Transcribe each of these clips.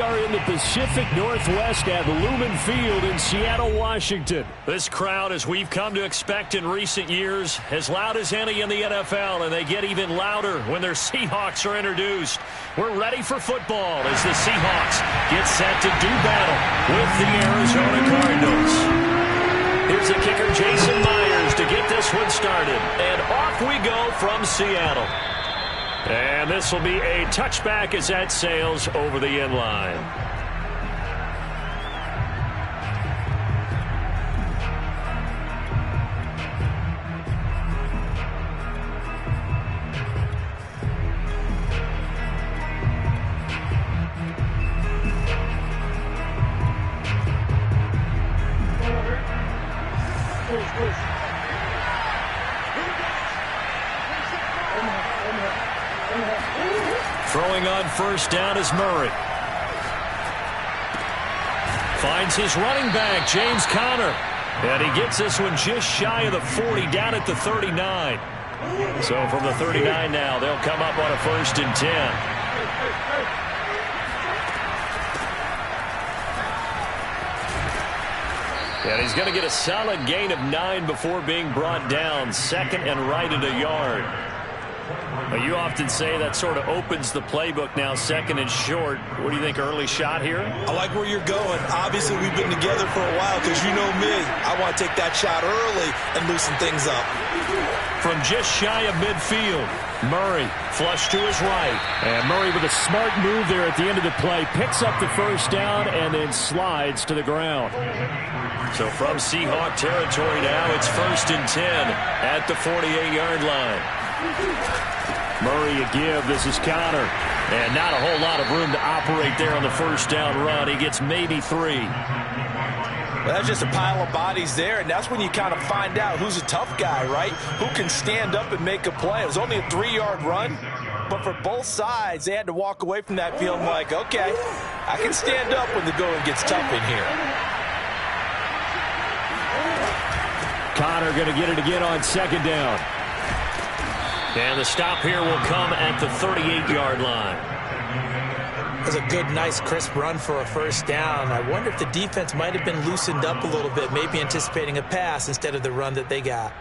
Are in the Pacific Northwest at Lumen Field in Seattle, Washington. This crowd, as we've come to expect in recent years, as loud as any in the NFL, and they get even louder when their Seahawks are introduced. We're ready for football as the Seahawks get set to do battle with the Arizona Cardinals. Here's the kicker, Jason Myers, to get this one started. And off we go from Seattle. And this will be a touchback as that sails over the end line. Throwing on first down is Murray. Finds his running back, James Conner. And he gets this one just shy of the 40, down at the 39. So from the 39 now, they'll come up on a 1st and 10. And he's going to get a solid gain of 9 before being brought down. 2nd and right at a yard. Well, you often say that sort of opens the playbook now, 2nd and short. What do you think, early shot here? I like where you're going. Obviously, we've been together for a while because you know me. I want to take that shot early and loosen things up. From just shy of midfield, Murray flush to his right. And Murray with a smart move there at the end of the play. Picks up the first down and then slides to the ground. So from Seahawk territory now, it's 1st and 10 at the 48-yard line. Murray a give. This is Conner. And not a whole lot of room to operate there on the first down run. He gets maybe 3. Well, that's just a pile of bodies there, and that's when you kind of find out who's a tough guy, right? Who can stand up and make a play. It was only a 3-yard run, but for both sides, they had to walk away from that feeling like, okay, I can stand up when the going gets tough in here. Conner going to get it again on 2nd down. And the stop here will come at the 38-yard line. That's a good, nice, crisp run for a 1st down. I wonder if the defense might have been loosened up a little bit, maybe anticipating a pass instead of the run that they got.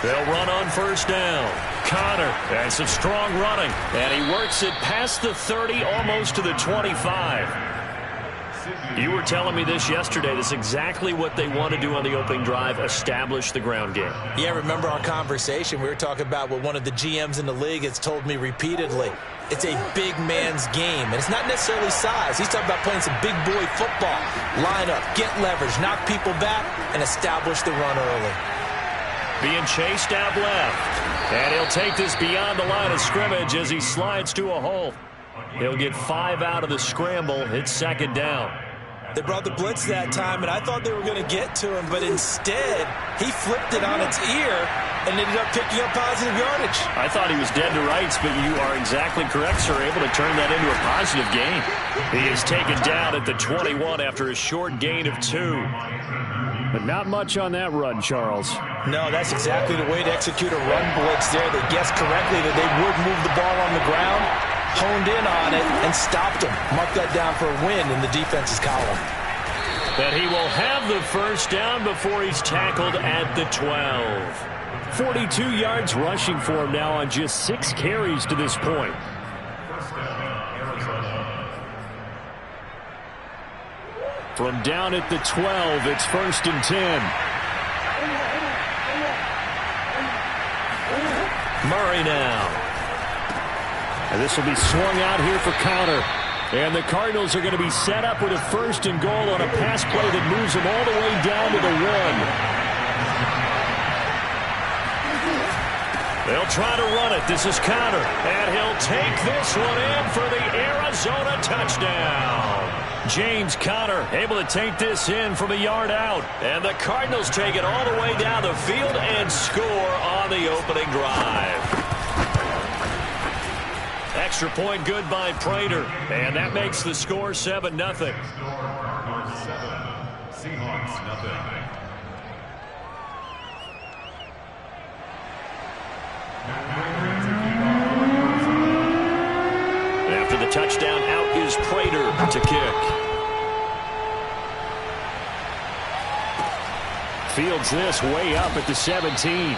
They'll run on 1st down. Conner, and some strong running. And he works it past the 30, almost to the 25. You were telling me this yesterday. This is exactly what they want to do on the opening drive, establish the ground game. Yeah, remember our conversation. We were talking about what one of the GMs in the league has told me repeatedly. It's a big man's game, and it's not necessarily size. He's talking about playing some big boy football. Line up, get leverage, knock people back, and establish the run early. Being chased out left. And he'll take this beyond the line of scrimmage as he slides to a hole. He'll get 5 out of the scramble. It's 2nd down. They brought the blitz that time, and I thought they were going to get to him, but instead, he flipped it on its ear and ended up picking up positive yardage. I thought he was dead to rights, but you are exactly correct, sir. Able to turn that into a positive gain. He is taken down at the 21 after a short gain of 2. But not much on that run, Charles. No, that's exactly the way to execute a run blitz there. They guessed correctly that they would move the ball on the ground, honed in on it, and stopped them. Mark that down for a win in the defense's column. But he will have the 1st down before he's tackled at the 12. 42 yards rushing for him now on just 6 carries to this point. From down at the 12, it's 1st and 10. Murray now. And this will be swung out here for Conner. And the Cardinals are going to be set up with a 1st and goal on a pass play that moves them all the way down to the 1. They'll try to run it. This is Conner. And he'll take this one in for the Arizona touchdown. James Conner able to take this in from a yard out. And the Cardinals take it all the way down the field and score on the opening drive. Extra point good by Prater. And that makes the score 7-0. After the touchdown, out is Prater to kick. Fields this way up at the 17.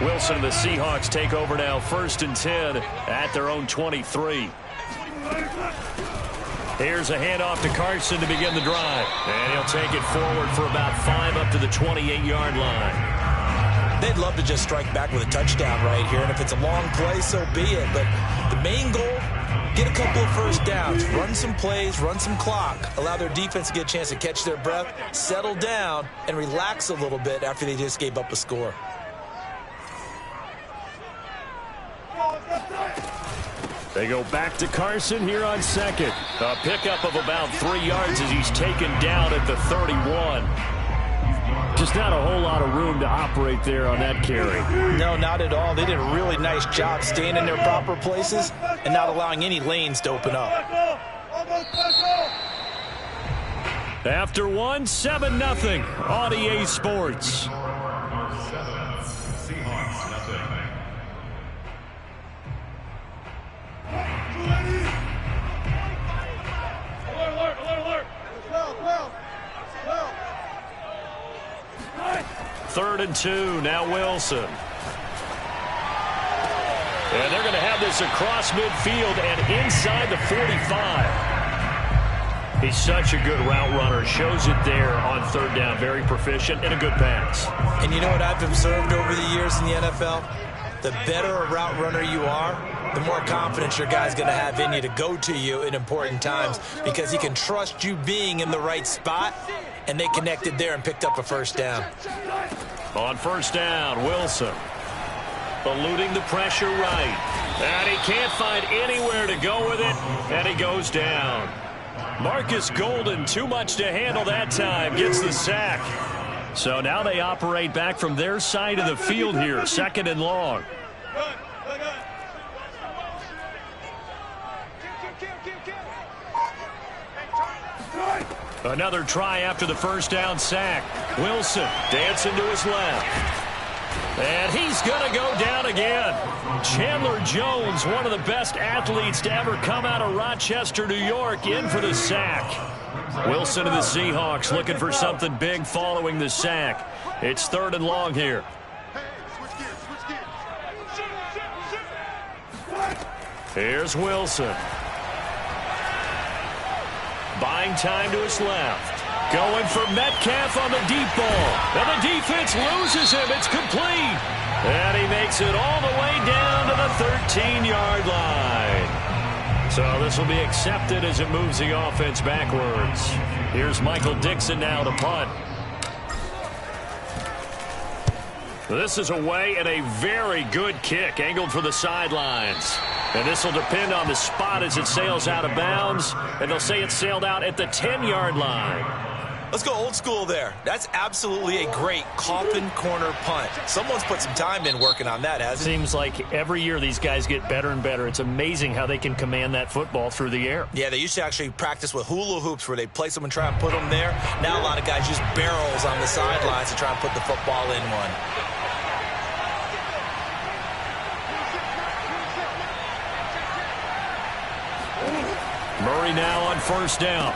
Wilson and the Seahawks take over now, 1st and 10 at their own 23. Here's a handoff to Carson to begin the drive. And he'll take it forward for about 5 up to the 28-yard line. They'd love to just strike back with a touchdown right here, and if it's a long play, so be it. But the main goal, get a couple of first downs, run some plays, run some clock, allow their defense to get a chance to catch their breath, settle down, and relax a little bit after they just gave up a score. They go back to Carson here on 2nd. A pickup of about 3 yards as he's taken down at the 31. Just not a whole lot of room to operate there on that carry. No, not at all. They did a really nice job staying in their proper places and not allowing any lanes to open up. After one, 7-0 on EA Sports. Third and 2, now Wilson. And they're going to have this across midfield and inside the 45. He's such a good route runner. Shows it there on 3rd down. Very proficient and a good pass. And you know what I've observed over the years in the NFL? The better a route runner you are, the more confidence your guy's going to have in you to go to you in important times because he can trust you being in the right spot, and they connected there and picked up a 1st down. On 1st down, Wilson eluding the pressure right. And he can't find anywhere to go with it, and he goes down. Marcus Golden, too much to handle that time, gets the sack. So now they operate back from their side of the field here, 2nd and long. Another try after the 1st down sack. Wilson dancing to his left. And he's going to go down again. Chandler Jones, one of the best athletes to ever come out of Rochester, New York, in for the sack. Wilson and the Seahawks looking for something big following the sack. It's 3rd and long here. Here's Wilson. Buying time to his left. Going for Metcalf on the deep ball. And the defense loses him. It's complete. And he makes it all the way down to the 13-yard line. So this will be accepted as it moves the offense backwards. Here's Michael Dixon now to punt. This is away and a very good kick angled for the sidelines. And this will depend on the spot as it sails out of bounds. And they'll say it sailed out at the 10-yard line. Let's go old school there. That's absolutely a great coffin corner punt. Someone's put some time in working on that, hasn't it? Seems like every year these guys get better and better. It's amazing how they can command that football through the air. Yeah, they used to actually practice with hula hoops where they place them and try and put them there. Now a lot of guys use barrels on the sidelines to try and put the football in one. Murray now on 1st down.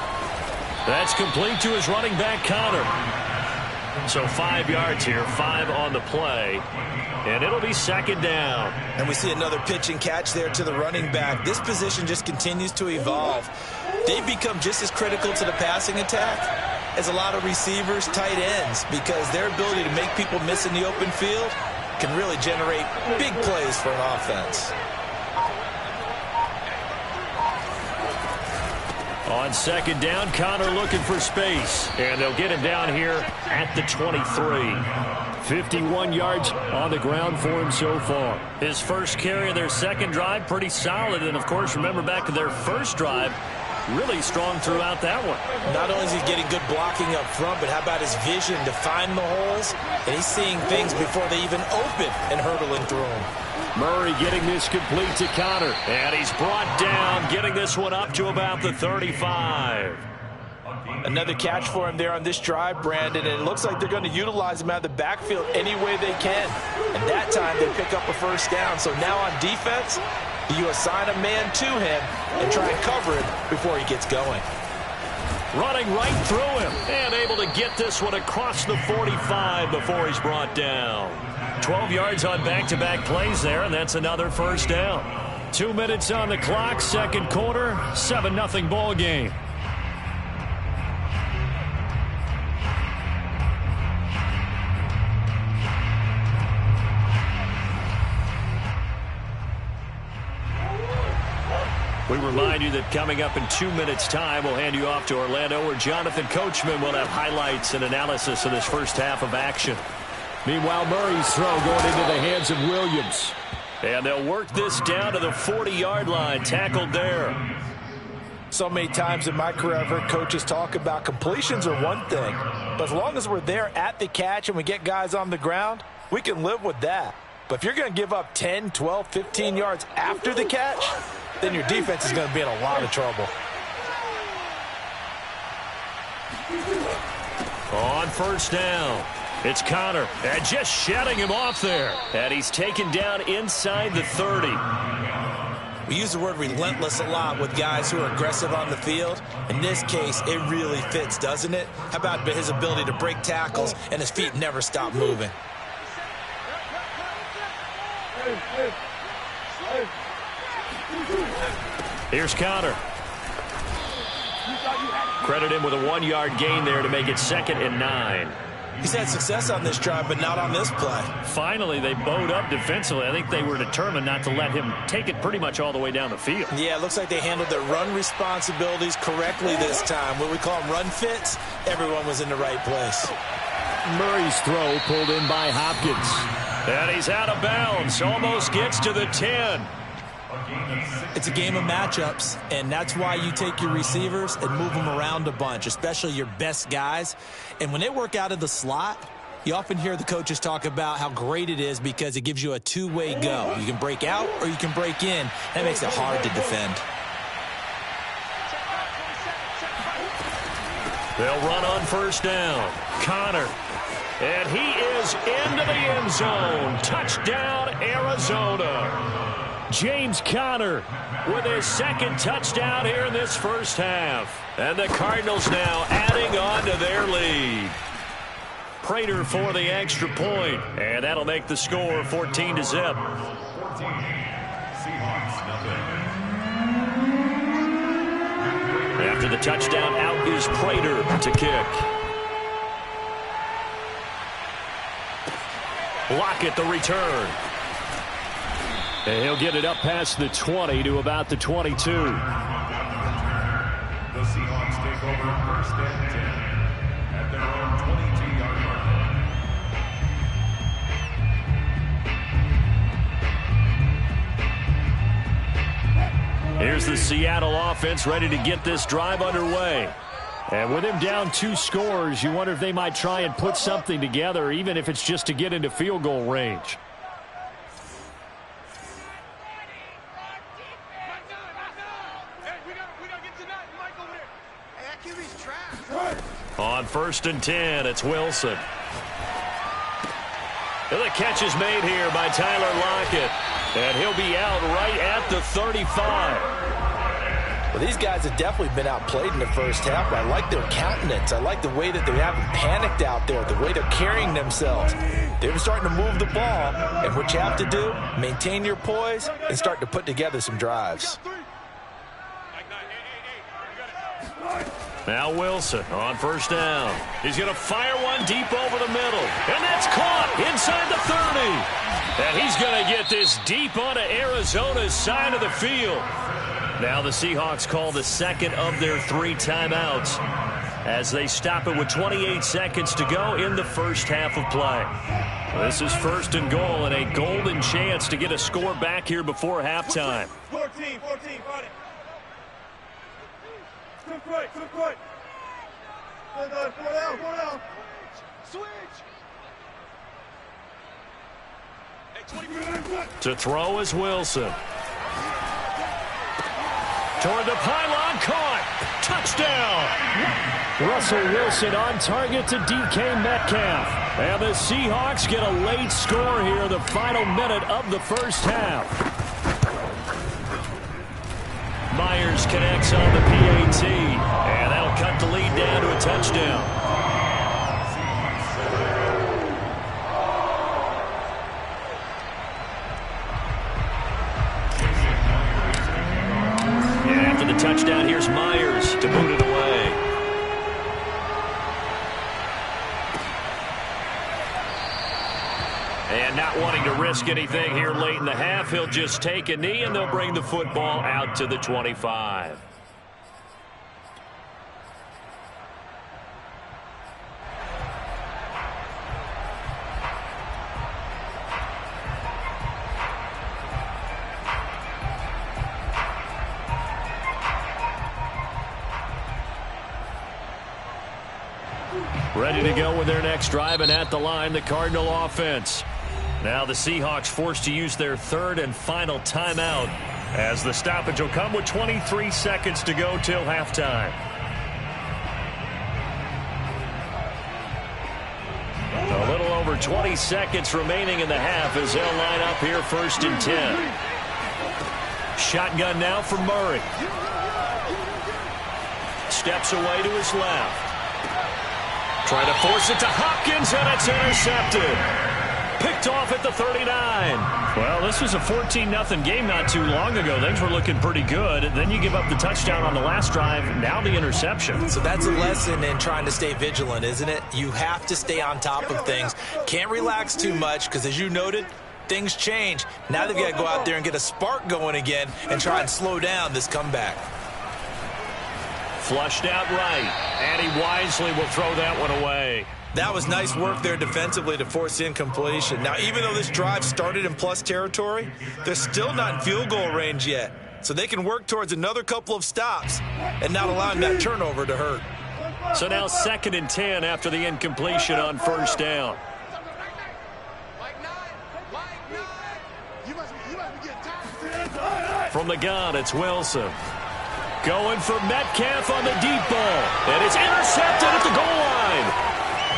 That's complete to his running back, Connor. So 5 yards here, 5 on the play. And it'll be 2nd down. And we see another pitch and catch there to the running back. This position just continues to evolve. They've become just as critical to the passing attack as a lot of receivers, tight ends, because their ability to make people miss in the open field can really generate big plays for an offense. On second down, Connor looking for space. And they'll get him down here at the 23. 51 yards on the ground for him so far. His first carry of their second drive, pretty solid. And, of course, remember back to their first drive, really strong throughout that one. Not only is he getting good blocking up front, but how about his vision to find the holes? And he's seeing things before they even open and hurtling through them. Murray getting this complete to Connor. And he's brought down, getting this one up to about the 35. Another catch for him there on this drive, Brandon, and it looks like they're going to utilize him out of the backfield any way they can. And that time they pick up a first down. So now on defense, you assign a man to him and try and cover him before he gets going. Running right through him and able to get this one across the 45 before he's brought down. 12 yards on back-to-back plays there, and that's another first down. 2 minutes on the clock, second quarter, 7-0 ball game. We remind you that coming up in 2 minutes' time, we'll hand you off to Orlando, where Jonathan Coachman will have highlights and analysis of this first half of action. Meanwhile, Murray's throw going into the hands of Williams. And they'll work this down to the 40-yard line, tackled there. So many times in my career, I've heard coaches talk about completions are one thing. But as long as we're there at the catch and we get guys on the ground, we can live with that. But if you're going to give up 10, 12, 15 yards after the catch, then your defense is going to be in a lot of trouble. On first down, it's Connor, and just shedding him off there. And he's taken down inside the 30. We use the word relentless a lot with guys who are aggressive on the field. In this case, it really fits, doesn't it? How about his ability to break tackles and his feet never stop moving? Here's Connor. Credit him with a 1-yard gain there to make it 2nd and 9. He's had success on this drive, but not on this play. Finally, they bowed up defensively. I think they were determined not to let him take it pretty much all the way down the field. Yeah, it looks like they handled their run responsibilities correctly this time. What we call them run fits, everyone was in the right place. Murray's throw pulled in by Hopkins. And he's out of bounds. Almost gets to the 10. It's a game of matchups, and that's why you take your receivers and move them around a bunch, especially your best guys. And when they work out of the slot, you often hear the coaches talk about how great it is because it gives you a two-way go. You can break out or you can break in. That makes it hard to defend. They'll run on first down. Connor. And he is into the end zone. Touchdown, Arizona. James Conner with his second touchdown here in this first half. And the Cardinals now adding on to their lead. Prater for the extra point. And that'll make the score 14-0. After the touchdown, out is Prater to kick. Lockett the return. And he'll get it up past the 20 to about the 22. The Seahawks take over 1st and 10 at their own 22-yard line. Here's the Seattle offense ready to get this drive underway. And with him down 2 scores, you wonder if they might try and put something together, even if it's just to get into field goal range. On 1st and 10, it's Wilson. And the catch is made here by Tyler Lockett. And he'll be out right at the 35. Well, these guys have definitely been outplayed in the first half, but I like their countenance. I like the way that they haven't panicked out there, the way they're carrying themselves. They're starting to move the ball, and what you have to do, maintain your poise and start to put together some drives. Now Wilson on first down. He's going to fire one deep over the middle. And that's caught inside the 30. And he's going to get this deep onto Arizona's side of the field. Now the Seahawks call the second of their 3 timeouts as they stop it with 28 seconds to go in the first half of play. This is 1st and goal and a golden chance to get a score back here before halftime. 14, got it. Quick. Go down. Switch. To throw is Wilson. Toward the pylon, caught. Touchdown. Russell Wilson on target to DK Metcalf. And the Seahawks get a late score here in the final minute of the first half. Myers connects on the PAT, and that'll cut the lead down to a touchdown. And after the touchdown, here's Myers to boot it away. And not wanting to risk anything here late in the half, he'll just take a knee, and they'll bring the football out to the 25. Ready to go with their next drive, and at the line, the Cardinal offense. Now the Seahawks forced to use their 3rd and final timeout as the stoppage will come with 23 seconds to go till halftime. A little over 20 seconds remaining in the half as they'll line up here 1st and 10. Shotgun now for Murray. Steps away to his left. Trying to force it to Hopkins, and it's intercepted. Picked off at the 39. Well, this was a 14-0 game not too long ago. Things were looking pretty good. Then you give up the touchdown on the last drive. Now the interception. So that's a lesson in trying to stay vigilant, isn't it? You have to stay on top of things. Can't relax too much because, as you noted, things change. Now they've got to go out there and get a spark going again and try and slow down this comeback. Flushed out right, and he wisely will throw that one away. That was nice work there defensively to force incompletion. Now, even though this drive started in plus territory, they're still not in field goal range yet. So they can work towards another couple of stops and not allowing that turnover to hurt. So now 2nd and 10 after the incompletion on 1st down. From the gun, it's Wilson. Going for Metcalf on the deep ball. And it's intercepted at the goal line.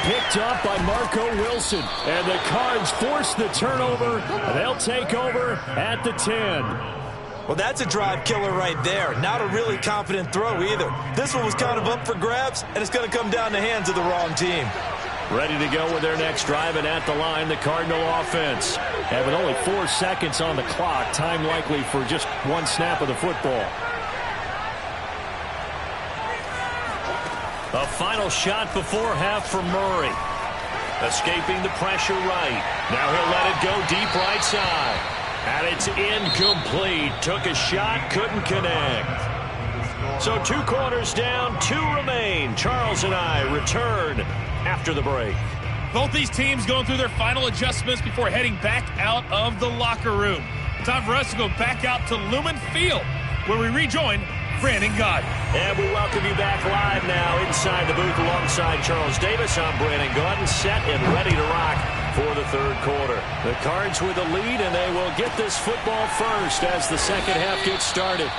Picked up by Marco Wilson. And the Cards force the turnover. And they'll take over at the 10. Well, that's a drive killer right there. Not a really confident throw either. This one was kind of up for grabs, and it's going to come down the hands of the wrong team. Ready to go with their next drive, and at the line, the Cardinal offense. Having only 4 seconds on the clock. Time likely for just 1 snap of the football. A final shot before half for Murray. Escaping the pressure right. Now he'll let it go deep right side. And it's incomplete. Took a shot, couldn't connect. So 2 quarters down, 2 remain. Charles and I return after the break. Both these teams going through their final adjustments before heading back out of the locker room. Time for us to go back out to Lumen Field, where we rejoin Brandon Gaudin. And we welcome you back live now inside the booth alongside Charles Davis. I'm Brandon Gaudin, set and ready to rock for the 3rd quarter. The Cards with the lead, and they will get this football first as the second half gets started.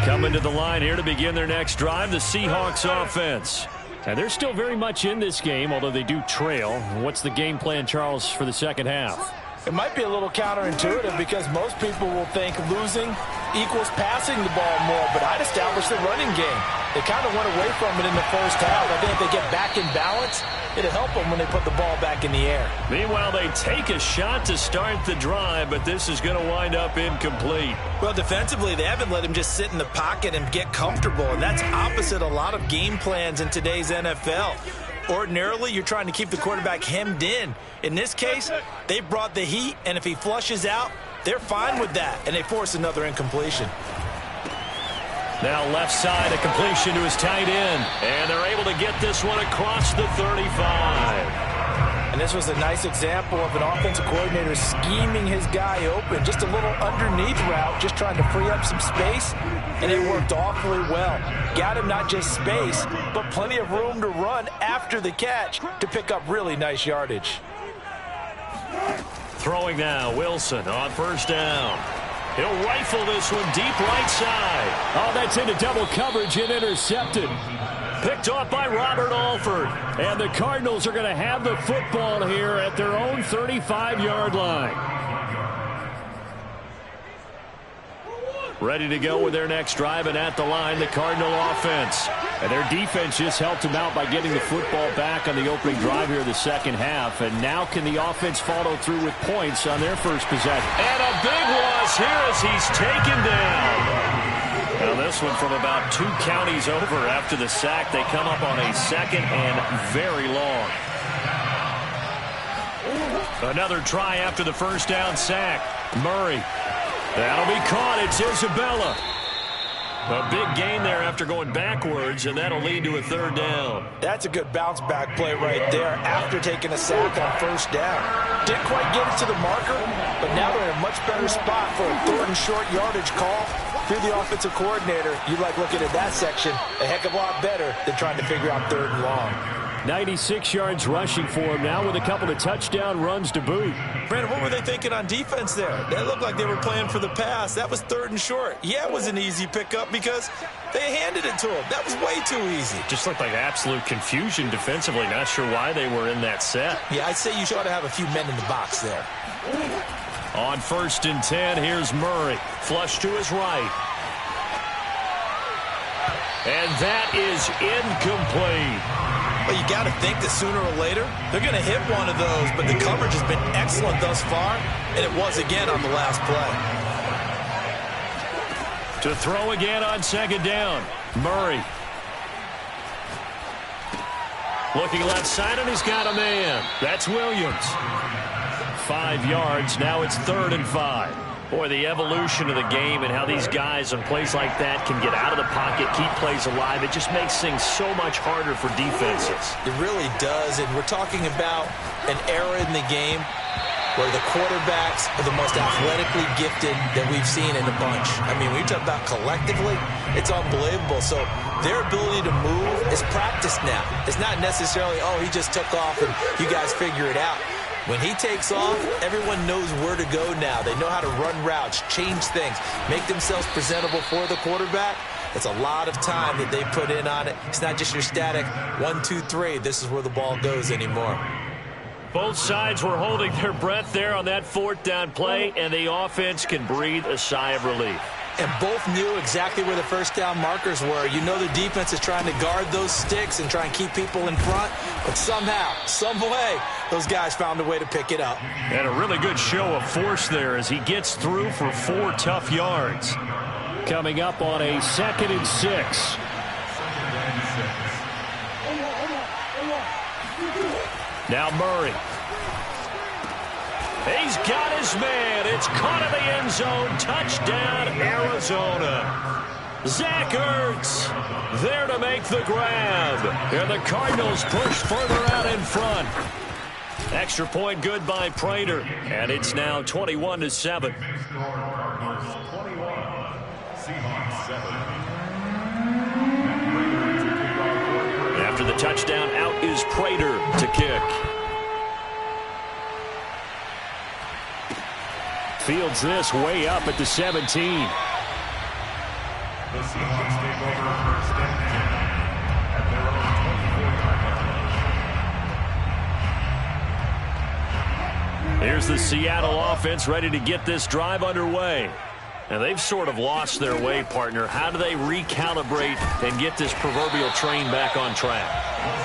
Coming to the line here to begin their next drive, the Seahawks offense. And they're still very much in this game, although they do trail. What's the game plan, Charles, for the second half? It might be a little counterintuitive because most people will think losing equals passing the ball more, but I'd establish the running game. They kind of went away from it in the first half. I think if they get back in balance, it'll help them when they put the ball back in the air. Meanwhile, they take a shot to start the drive, but this is going to wind up incomplete. Well, defensively, they haven't let him just sit in the pocket and get comfortable, and that's opposite a lot of game plans in today's NFL. Ordinarily, you're trying to keep the quarterback hemmed in. In this case, they brought the heat, and if he flushes out, they're fine with that, and they force another incompletion. Now left side, a completion to his tight end. And they're able to get this one across the 35. And this was a nice example of an offensive coordinator scheming his guy open. Just a little underneath route, just trying to free up some space, and it worked awfully well. Got him not just space, but plenty of room to run after the catch to pick up really nice yardage. Throwing now, Wilson on first down. He'll rifle this one deep right side. Oh, that's into double coverage and intercepted. Picked off by Robert Alford. And the Cardinals are going to have the football here at their own 35-yard line. Ready to go with their next drive, and at the line, the Cardinal offense. And their defense just helped them out by getting the football back on the opening drive here in the second half. And now can the offense follow through with points on their first possession? And a big loss here as he's taken down. Now this one from about 2 counties over after the sack. They come up on a second and very long. Another try after the first down sack. Murray. That'll be caught. It's Isabella. A big gain there after going backwards, and that'll lead to a third down. That's a good bounce-back play right there after taking a sack on first down. Didn't quite get it to the marker, but now they're in a much better spot for a third and short yardage call. If you're the offensive coordinator, you like looking at that section a heck of a lot better than trying to figure out third and long. 96 yards rushing for him now with a couple of touchdown runs to boot. Brandon, what were they thinking on defense there? That looked like they were playing for the pass. That was third and short. Yeah, it was an easy pickup because they handed it to him. That was way too easy. Just looked like absolute confusion defensively. Not sure why they were in that set. Yeah, I'd say you ought to have a few men in the box there. On first and 10, here's Murray. Flush to his right. And that is incomplete. Well, you got to think that sooner or later, they're going to hit one of those, but the coverage has been excellent thus far, and it was again on the last play. To throw again on second down, Murray. Looking left side, and he's got a man. That's Williams. 5 yards, now it's 3rd and 5. Boy, the evolution of the game and how these guys in plays like that can get out of the pocket, keep plays alive, it just makes things so much harder for defenses. It really does, and we're talking about an era in the game where the quarterbacks are the most athletically gifted that we've seen in a bunch. I mean, when you talk about collectively, it's unbelievable. So their ability to move is practiced now. It's not necessarily, oh, he just took off and you guys figure it out. When he takes off, everyone knows where to go now. They know how to run routes, change things, make themselves presentable for the quarterback. It's a lot of time that they put in on it. It's not just your static 1, 2, 3. This is where the ball goes anymore. Both sides were holding their breath there on that 4th down play, and the offense can breathe a sigh of relief. And both knew exactly where the first down markers were. You know the defense is trying to guard those sticks and try and keep people in front, but somehow, some way, those guys found a way to pick it up. And a really good show of force there as he gets through for 4 tough yards. Coming up on a 2nd and 6. Now Murray. He's got his man. It's caught in the end zone. Touchdown, Arizona. Zach Ertz there to make the grab. And the Cardinals push further out in front. Extra point good by Prater. And it's now 21-7. After the touchdown, out is Prater to kick. Fields this way up at the 17. The Seahawks take over first and 10 at their own 24-yard line. Here's the Seattle offense ready to get this drive underway. And they've sort of lost their way, partner. How do they recalibrate and get this proverbial train back on track?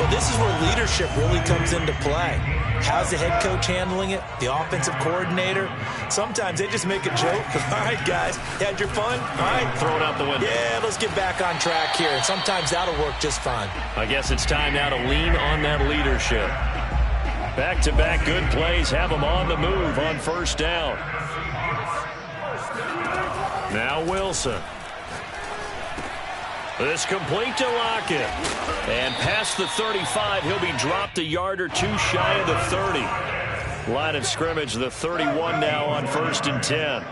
Well, this is where leadership really comes into play. How's the head coach handling it? The offensive coordinator? Sometimes they just make a joke. All right, guys, you had your fun? All right. Throw it out the window. Yeah, let's get back on track here. And sometimes that'll work just fine. I guess it's time now to lean on that leadership. Back-to-back good plays have them on the move on first down. Now Wilson. This complete to Lockett. And past the 35, he'll be dropped a yard or two shy of the 30. Line of scrimmage, the 31 now on 1st and 10.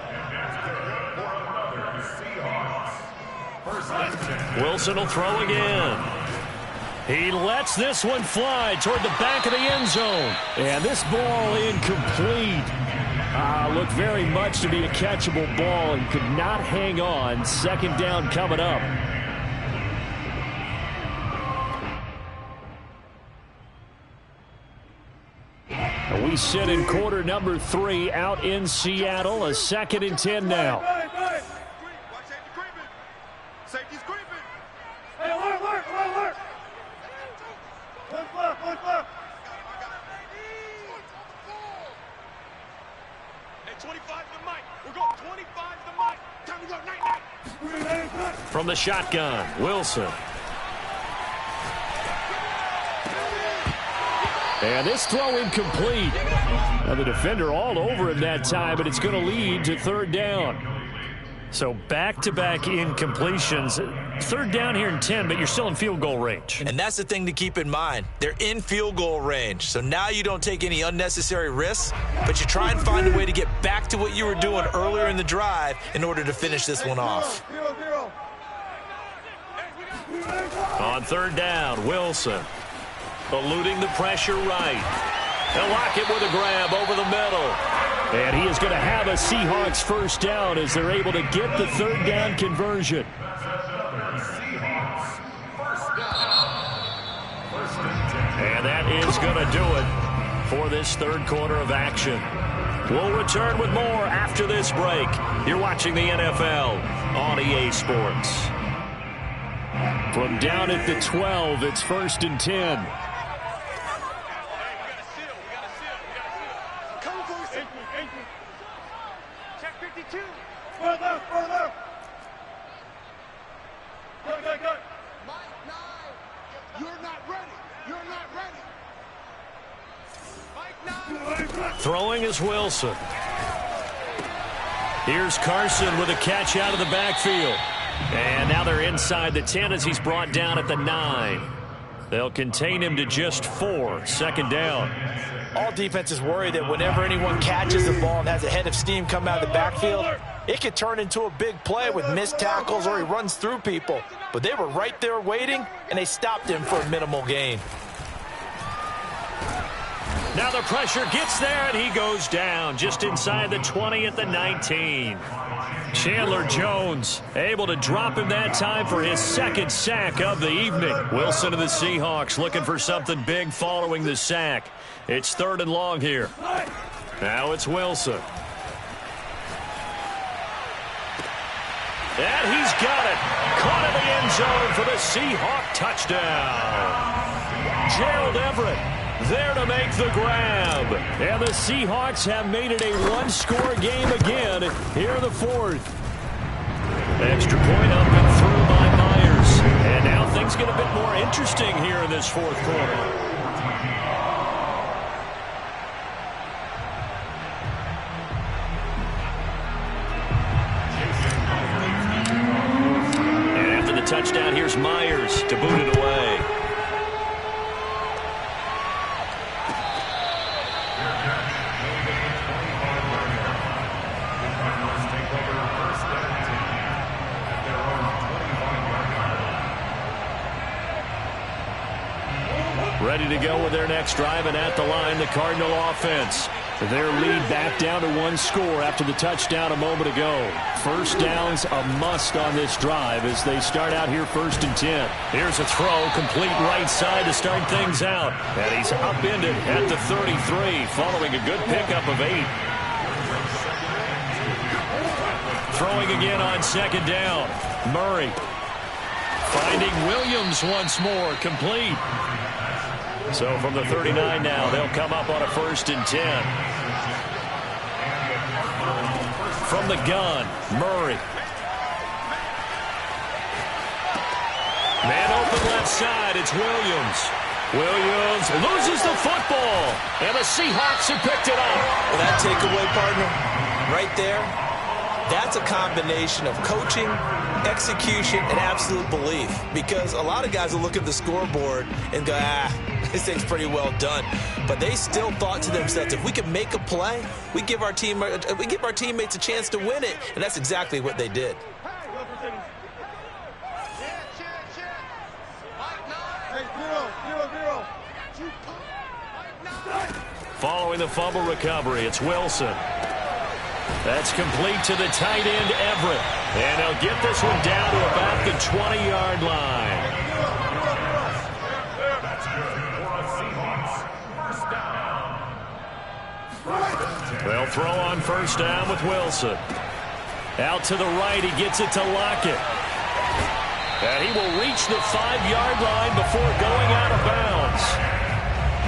Wilson will throw again. He lets this one fly toward the back of the end zone. And this ball incomplete. Looked very much to be a catchable ball and could not hang on. 2nd down coming up. We sit in quarter number 3 out in Seattle. A 2nd and 10 now. Safety's creeping. Hey, alert. One flip. Hey, 25 to Mike. We're going 25 to Mike. Time to go, night. From the shotgun, Wilson. And this throw incomplete. Now the defender all over him that time, but it's going to lead to 3rd down. So back-to-back incompletions. 3rd down here in 10, but you're still in field goal range. And that's the thing to keep in mind. They're in field goal range. So now you don't take any unnecessary risks, but you try and find a way to get back to what you were doing earlier in the drive in order to finish this one off. On 3rd down, Wilson. Eluding the pressure right. They'll lock it with a grab over the middle. And he is going to have a Seahawks 1st down as they're able to get the 3rd down conversion. And that is going to do it for this 3rd quarter of action. We'll return with more after this break. You're watching the NFL on EA Sports. From down at the 12, it's 1st and 10. Throwing is Wilson. Here's Carson with a catch out of the backfield. And now they're inside the 10 as he's brought down at the 9. They'll contain him to just 4. 2nd down. All defenses worry that whenever anyone catches the ball and has a head of steam come out of the backfield, it could turn into a big play with missed tackles or he runs through people. But they were right there waiting, and they stopped him for a minimal gain. Now the pressure gets there, and he goes down just inside the 20 at the 19. Chandler Jones able to drop him that time for his 2nd sack of the evening. Wilson and the Seahawks looking for something big following the sack. It's 3rd and long here. Now it's Wilson. And he's got it. Caught in the end zone for the Seahawk touchdown. Gerald Everett there to make the grab. And the Seahawks have made it a 1-score game again here in the 4th. Extra point up and through by Myers. And now things get a bit more interesting here in this 4th quarter. And after the touchdown, here's Myers to boot it away. Ready to go with their next drive, and at the line, the Cardinal offense. Their lead back down to 1 score after the touchdown a moment ago. 1st down's a must on this drive as they start out here 1st and 10. Here's a throw, complete right side to start things out. And he's upended at the 33, following a good pickup of 8. Throwing again on second down. Murray finding Williams once more, complete. So from the 39 now, they'll come up on a 1st and 10. From the gun, Murray. Man open left side, it's Williams. Williams loses the football, and the Seahawks have picked it up. Well, that takeaway, partner, right there, that's a combination of coaching, execution, and absolute belief. Because a lot of guys will look at the scoreboard and go, this thing's pretty well done. But they still thought to themselves, if we can make a play, we give our teammates a chance to win it. And that's exactly what they did. Following the fumble recovery, it's Wilson. That's complete to the tight end, Everett. And he'll get this one down to about the 20-yard line. They'll throw on 1st down with Wilson. Out to the right, he gets it to Lockett. And he will reach the 5-yard line before going out of bounds.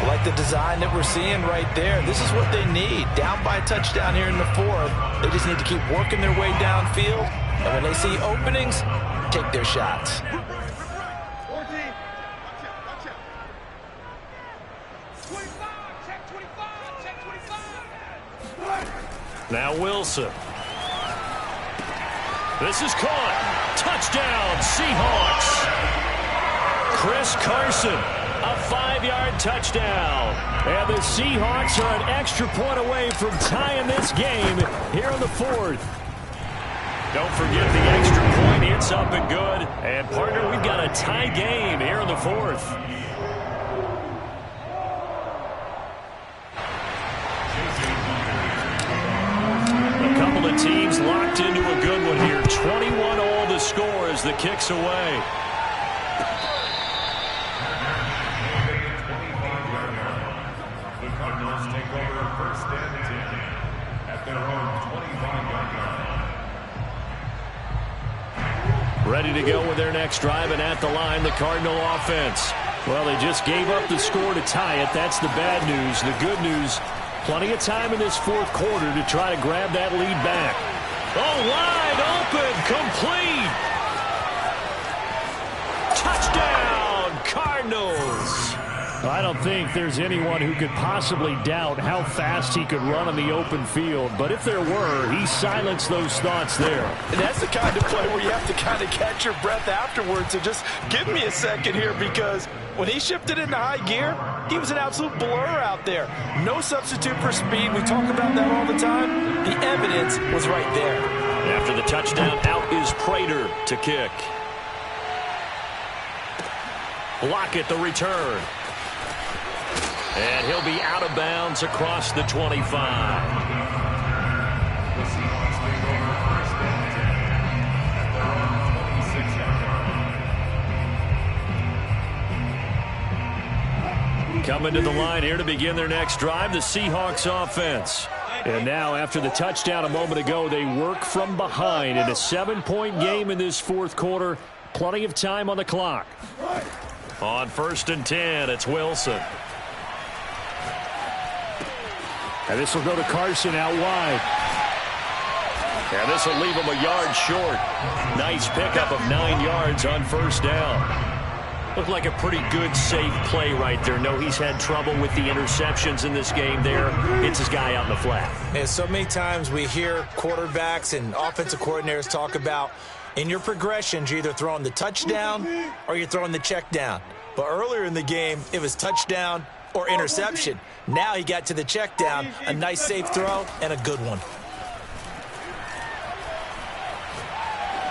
Like the design that we're seeing right there. This is what they need. Down by a touchdown here in the 4th. They just need to keep working their way downfield. And when they see openings, take their shots. Now Wilson. This is caught. Touchdown, Seahawks. Chris Carson. A 5-yard touchdown. And the Seahawks are an extra point away from tying this game here in the 4th. Don't forget the extra point. It's up and good. And, partner, we've got a tie game here in the 4th. A couple of teams locked into a good one here. 21-all the score as the kick's away. Ready to go with their next drive, and at the line, the Cardinal offense. Well, they just gave up the score to tie it. That's the bad news. The good news, plenty of time in this 4th quarter to try to grab that lead back. Oh, wide open, complete. Touchdown, Cardinals. I don't think there's anyone who could possibly doubt how fast he could run on the open field. But if there were, he silenced those thoughts there. And that's the kind of play where you have to kind of catch your breath afterwards. So just give me a second here, because when he shifted into high gear, he was an absolute blur out there. No substitute for speed. We talk about that all the time. The evidence was right there. After the touchdown, out is Prater to kick. Lockett the return. And he'll be out of bounds across the 25. Coming to the line here to begin their next drive, the Seahawks offense. And now, after the touchdown a moment ago, they work from behind in a 7-point game in this 4th quarter. Plenty of time on the clock. On 1st and 10, it's Wilson. And this will go to Carson out wide. And this will leave him a yard short. Nice pickup of 9 yards on 1st down. Looked like a pretty good, safe play right there. No, he's had trouble with the interceptions in this game there. Hits his guy out in the flat. And so many times we hear quarterbacks and offensive coordinators talk about, in your progressions, you're either throwing the touchdown or you're throwing the check down. But earlier in the game, it was touchdown or interception. Now he got to the check down, a nice safe throw, and a good one.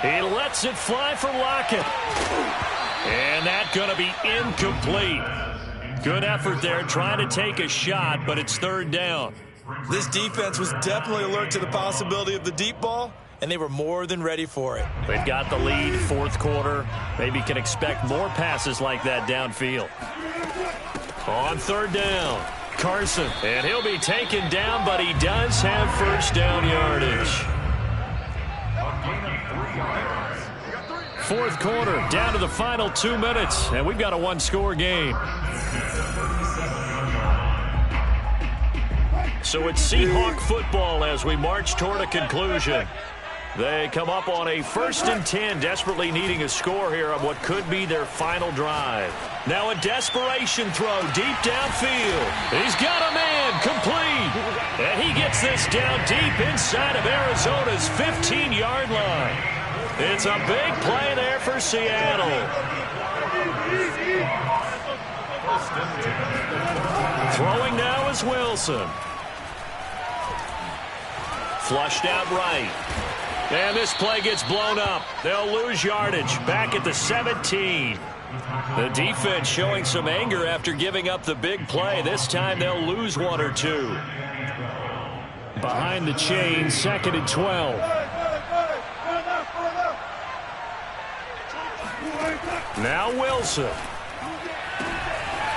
He lets it fly for Lockett. And that's going to be incomplete. Good effort there, trying to take a shot, but it's 3rd down. This defense was definitely alert to the possibility of the deep ball, and they were more than ready for it. They've got the lead, 4th quarter. Maybe can expect more passes like that downfield. On 3rd down, Carson. And he'll be taken down, but he does have 1st down yardage. fourth quarter, down to the final 2 minutes, and we've got a one-score game. So it's Seahawk football as we march toward a conclusion. They come up on a 1st and 10, desperately needing a score here on what could be their final drive. Now a desperation throw deep downfield. He's got a man, complete. And he gets this down deep inside of Arizona's 15-yard line. It's a big play there for Seattle. Throwing now is Wilson. Flushed out right. And this play gets blown up. They'll lose yardage back at the 17. The defense showing some anger after giving up the big play. This time they'll lose 1 or 2. Behind the chain, 2nd and 12. Now Wilson.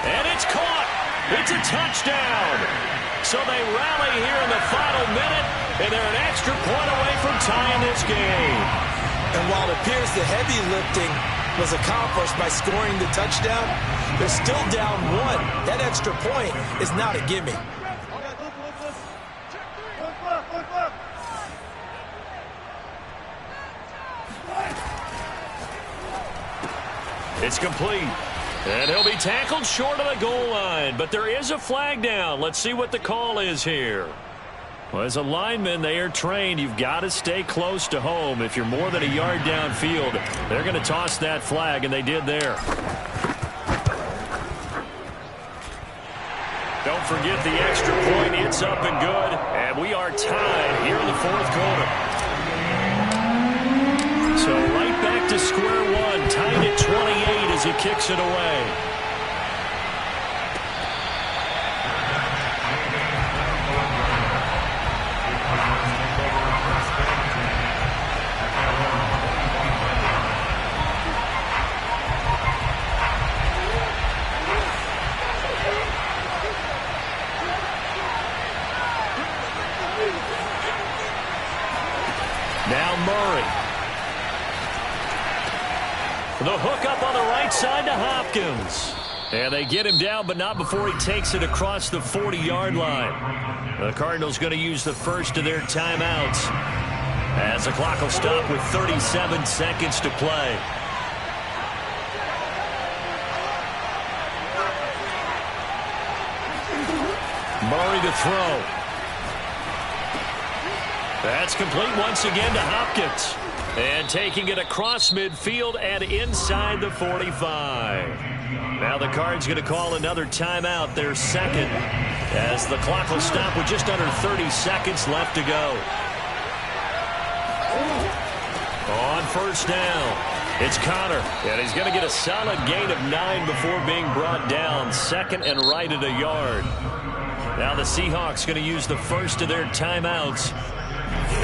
And it's caught. It's a touchdown. So they rally here in the final minute, and they're an extra point away from tying this game. And while it appears the heavy lifting was accomplished by scoring the touchdown, they're still down 1. That extra point is not a gimme. It's complete. And he'll be tackled short of the goal line. But there is a flag down. Let's see what the call is here. Well, as a lineman, they are trained. You've got to stay close to home. If you're more than a yard downfield, they're going to toss that flag, and they did there. Don't forget the extra point. It's up and good. And we are tied here in the fourth quarter. So right back to square one, tied at 28 as he kicks it away. Now Murray. The hook up on the right side to Hopkins. And they get him down, but not before he takes it across the 40-yard line. The Cardinals going to use the first of their timeouts as the clock will stop with 37 seconds to play. Murray to throw. That's complete once again to Hopkins. And taking it across midfield and inside the 45. Now the Cards going to call another timeout, their second, as the clock will stop with just under 30 seconds left to go. On first down, it's Connor, and he's going to get a solid gain of 9 before being brought down, second and right at a yard. Now the Seahawks going to use the first of their timeouts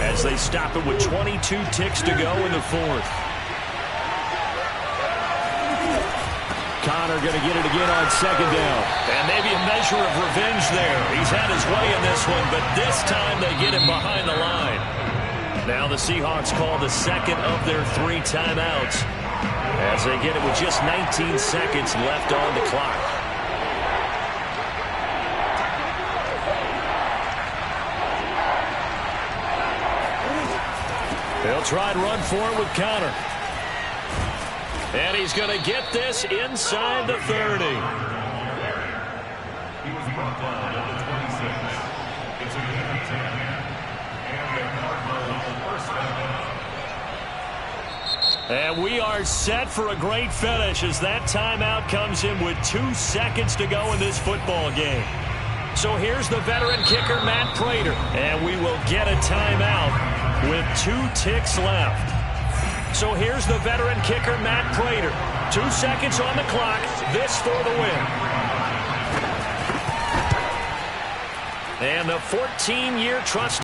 as they stop it with 22 ticks to go in the fourth. Connor going to get it again on second down. And maybe a measure of revenge there. He's had his way in this one, but this time they get him behind the line. Now the Seahawks call the second of their 3 timeouts as they get it with just 19 seconds left on the clock. They'll try and run for it with Connor. And he's going to get this inside the 30. And we are set for a great finish as that timeout comes in with 2 seconds to go in this football game. So here's the veteran kicker, Matt Prater. And we will get a timeout with 2 ticks left. So here's the veteran kicker, Matt Prater. 2 seconds on the clock. This for the win. And the 14-year trust